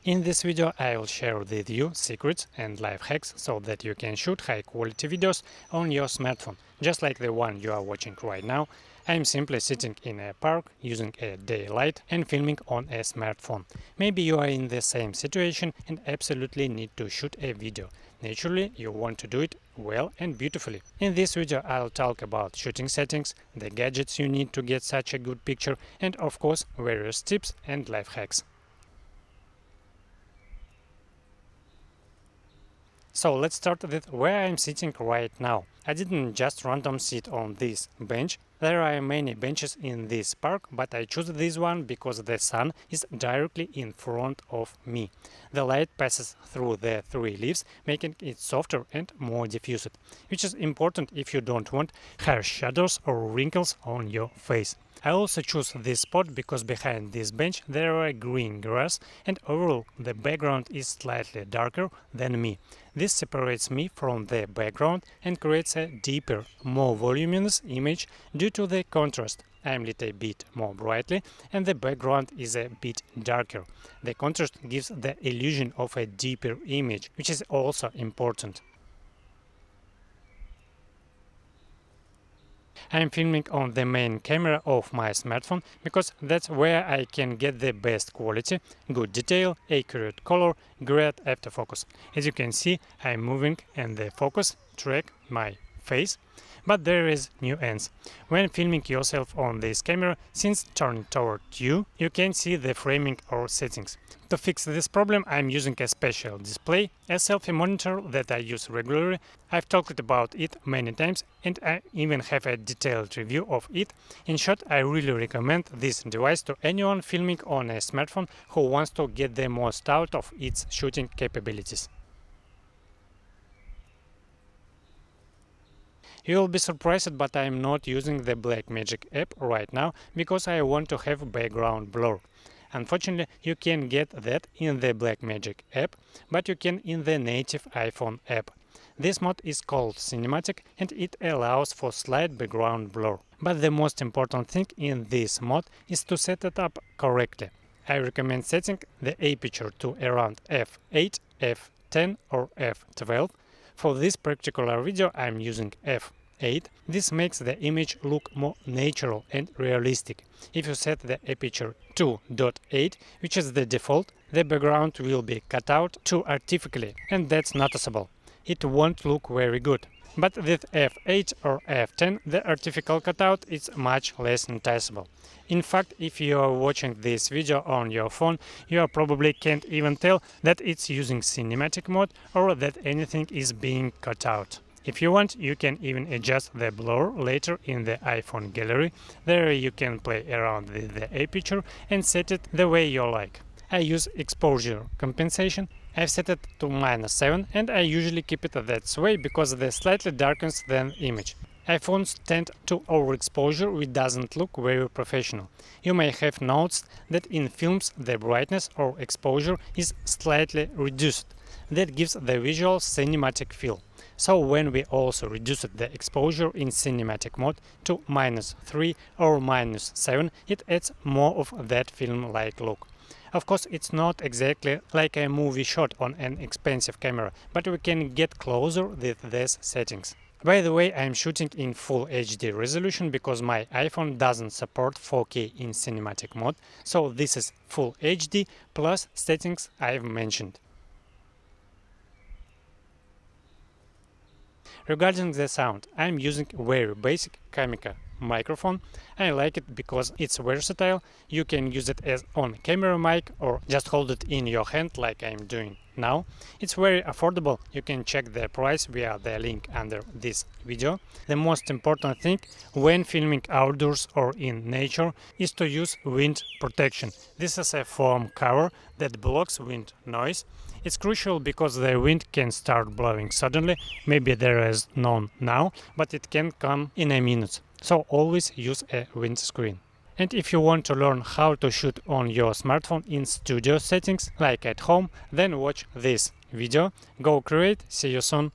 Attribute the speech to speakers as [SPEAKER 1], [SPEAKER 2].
[SPEAKER 1] In this video I will share with you secrets and life hacks so that you can shoot high quality videos on your smartphone, just like the one you are watching right now. I am simply sitting in a park using a daylight and filming on a smartphone. Maybe you are in the same situation and absolutely need to shoot a video. Naturally, you want to do it well and beautifully. In this video I'll talk about shooting settings, the gadgets you need to get such a good picture, and of course various tips and life hacks. So let's start with where I'm sitting right now. I didn't just random sit on this bench. There are many benches in this park, but I choose this one because the sun is directly in front of me. The light passes through the three leaves, making it softer and more diffused, which is important if you don't want harsh shadows or wrinkles on your face. I also choose this spot because behind this bench there are green grass and overall the background is slightly darker than me. This separates me from the background and creates a deeper, more voluminous image due to the contrast. I am lit a bit more brightly and the background is a bit darker. The contrast gives the illusion of a deeper image, which is also important. I am filming on the main camera of my smartphone because that's where I can get the best quality, good detail, accurate color, great autofocus. As you can see, I am moving and the focus track my face. But there is nuance. When filming yourself on this camera, since turning toward you, you can see the framing or settings. To fix this problem, I'm using a special display, a selfie monitor that I use regularly. I've talked about it many times and I even have a detailed review of it. In short, I really recommend this device to anyone filming on a smartphone who wants to get the most out of its shooting capabilities. You will be surprised, but I am not using the Blackmagic app right now because I want to have background blur. Unfortunately, you can get that in the Blackmagic app, but you can in the native iPhone app. This mode is called Cinematic and it allows for slight background blur. But the most important thing in this mode is to set it up correctly. I recommend setting the aperture to around f8, f10 or f12. For this particular video I am using f8. This makes the image look more natural and realistic. If you set the aperture to 2.8, which is the default, the background will be cut out too artificially, and that's noticeable. It won't look very good. But with f8 or f10, the artificial cutout is much less noticeable. In fact, if you are watching this video on your phone, you probably can't even tell that it's using cinematic mode or that anything is being cut out. If you want, you can even adjust the blur later in the iPhone gallery. There you can play around with the aperture and set it the way you like. I use exposure compensation. I've set it to -7 and I usually keep it that way because it slightly darkens the image. iPhones tend to overexposure, which doesn't look very professional. You may have noticed that in films the brightness or exposure is slightly reduced. That gives the visual cinematic feel. So when we also reduced the exposure in cinematic mode to -3 or -7, it adds more of that film-like look. Of course, it's not exactly like a movie shot on an expensive camera, but we can get closer with these settings. By the way, I'm shooting in Full HD resolution because my iPhone doesn't support 4K in cinematic mode, so this is Full HD plus settings I've mentioned. Regarding the sound, I'm using very basic Kamika microphone. I like it because it's versatile. You can use it as on-camera mic or just hold it in your hand like I'm doing now. It's very affordable. You can check the price via the link under this video. The most important thing when filming outdoors or in nature is to use wind protection. This is a foam cover that blocks wind noise. It's crucial because the wind can start blowing suddenly. Maybe there is none now, but it can come in a minute. So always use a windscreen. And if you want to learn how to shoot on your smartphone in studio settings, like at home, then watch this video. Go create, see you soon.